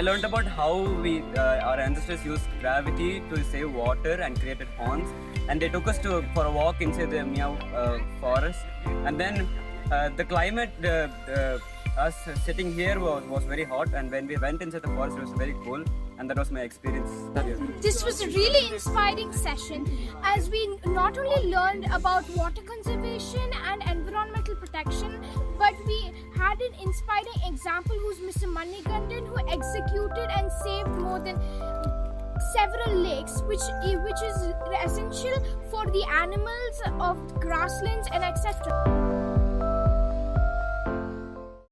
learned about how our ancestors used gravity to save water and created ponds. And they took us for a walk inside the Miao forest. And then the climate, us sitting here was very hot. And when we went inside the forest, it was very cool. And that was my experience here. This was a really inspiring session as we not only learned about water conservation and environmental protection, but we had an inspiring example who's Mr. Manigandan, who executed and saved more than several lakes, which is essential for the animals of grasslands and etc.